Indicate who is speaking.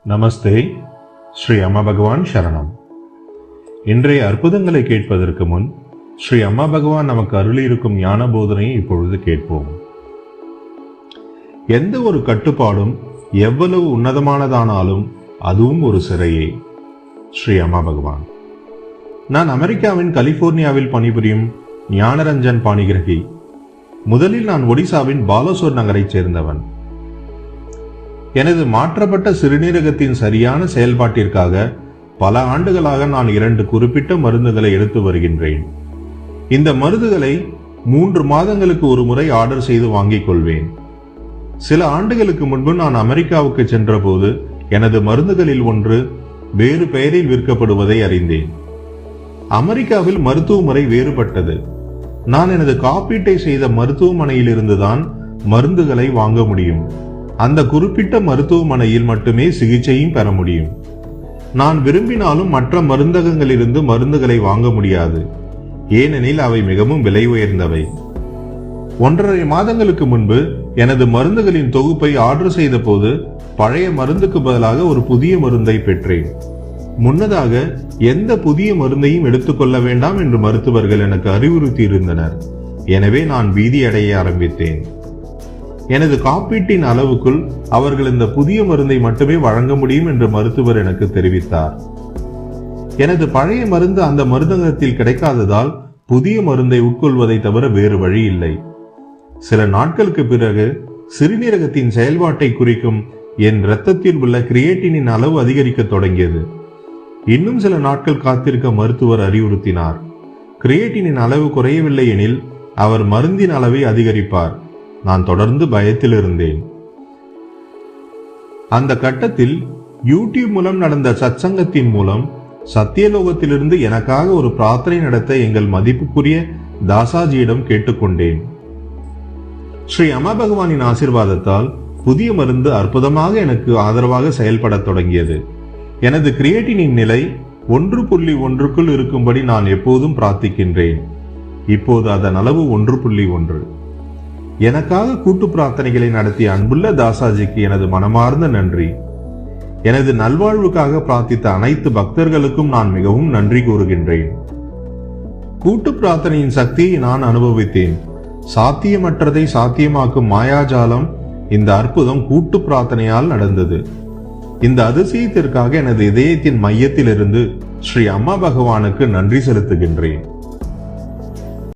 Speaker 1: நமஸ்தே. ஸ்ரீ அம்மா பகவான் சரணம். இன்றைய அற்புதங்களை கேட்பதற்கு முன் ஸ்ரீ அம்மா பகவான் நமக்கு அருளியிருக்கும் ஞான போதனையை இப்பொழுது கேட்போம். எந்த ஒரு கட்டுப்பாடும் எவ்வளவு உன்னதமானதானாலும் அதுவும் ஒரு சிறையே. ஸ்ரீ அம்மா பகவான். நான் அமெரிக்காவின் கலிபோர்னியாவில் பணிபுரியும் ஞானரஞ்சன் பாணிகிரகி. முதலில் நான் ஒடிசாவின் பாலசோர் நகரைச் சேர்ந்தவன். எனது மாற்றப்பட்ட சிறுநீரகத்தின் சரியான செயல்பாட்டிற்காக பல ஆண்டுகளாக நான் 2 குறிப்பிட்ட மருந்துகளை எடுத்து வருகின்றேன். இந்த மருந்துகளை 3 மாதங்களுக்கு ஒரு முறை ஆர்டர் செய்து வாங்கிக் கொள்வேன். சில ஆண்டுகளுக்கு முன்பு நான் அமெரிக்காவுக்கு சென்றபோது எனது மருந்துகளில் ஒன்று வேறு பெயரில் விற்கப்படுவதை அறிந்தேன். அமெரிக்காவில் மருத்துவ முறை வேறுபட்டது. நான் எனது காப்பீட்டை செய்த மருத்துவமனையில் இருந்துதான் மருந்துகளை வாங்க முடியும். அந்த குறிப்பிட்ட மருத்துவமனையில் மட்டுமே சிகிச்சையும் பெற முடியும். நான் விரும்பினாலும் மற்ற மருந்தகங்களிலிருந்து மருந்துகளை வாங்க முடியாது. ஏனெனில் அவை மிகவும் விலை உயர்ந்தவை. 1.5 மாதங்களுக்கு முன்பு எனது மருந்துகளின் தொகுப்பை ஆர்டர் செய்த போது பழைய மருந்துக்கு பதிலாக ஒரு புதிய மருந்தை பெற்றேன். முன்னதாக எந்த புதிய மருந்தையும் எடுத்துக்கொள்ள வேண்டாம் என்று மருத்துவர்கள் எனக்கு அறிவுறுத்தி இருந்தனர். எனவே நான் பீதியடைய ஆரம்பித்தேன். எனது காப்பீட்டின் அளவுக்குள் அவர்கள் இந்த புதிய மருந்தை மட்டுமே வழங்க முடியும் என்று மருத்துவர் எனக்கு தெரிவித்தார். எனது பழைய மருந்து அந்த மருந்தகத்தில் கிடைக்காததால் புதிய மருந்தை உட்கொள்வதை தவிர வேறு வழி இல்லை. சில நாட்களுக்கு பிறகு சிறுநீரகத்தின் செயல்பாட்டை குறிக்கும் என் இரத்தத்தில் உள்ள கிரியேட்டினின் அளவு அதிகரிக்க தொடங்கியது. இன்னும் சில நாட்கள் காத்திருக்க மருத்துவர் அறிவுறுத்தினார். கிரியேட்டினின் அளவு குறையவில்லை எனில் அவர் மருந்தின் அளவை அதிகரிப்பார். நான் தொடர்ந்து பயத்தில் இருந்தேன். அந்த கட்டத்தில் யூடியூப் மூலம் நடந்த சத்சங்கத்தின் மூலம் சத்தியலோகத்திலிருந்து எனக்காக ஒரு பிரார்த்தனை நடத்த எங்கள் மதிப்புக்குரிய தாசாஜியிடம் கேட்டுக்கொண்டேன். ஸ்ரீ அம்மா பகவானின் ஆசீர்வாதத்தால் புதிய மருந்து அற்புதமாக எனக்கு ஆதரவாக செயல்பட தொடங்கியது. எனது கிரியேட்டினின் நிலை 1.1க்குள் இருக்கும்படி நான் எப்போதும் பிரார்த்திக்கின்றேன். இப்போது அதன் அளவு 1.1. எனக்காக கூட்டு பிரார்த்தனைகளை நடத்திய அன்புள்ள தாசாஜிக்கு எனது மனமார்ந்த நன்றி. எனது நல்வாழ்வுக்காக பிரார்த்தித்த அனைத்து பக்தர்களுக்கும் நான் மிகவும் நன்றி கூறுகின்றேன். கூட்டு பிரார்த்தனையின் சக்தியை நான் அனுபவித்தேன். சாத்தியமற்றதை சாத்தியமாக்கும் மாயாஜாலம் இந்த அற்புதம் கூட்டு பிரார்த்தனையால் நடந்தது. இந்த அதிசயத்திற்காக எனது இதயத்தின் மையத்திலிருந்து ஸ்ரீ அம்மா பகவானுக்கு நன்றி செலுத்துகின்றேன்.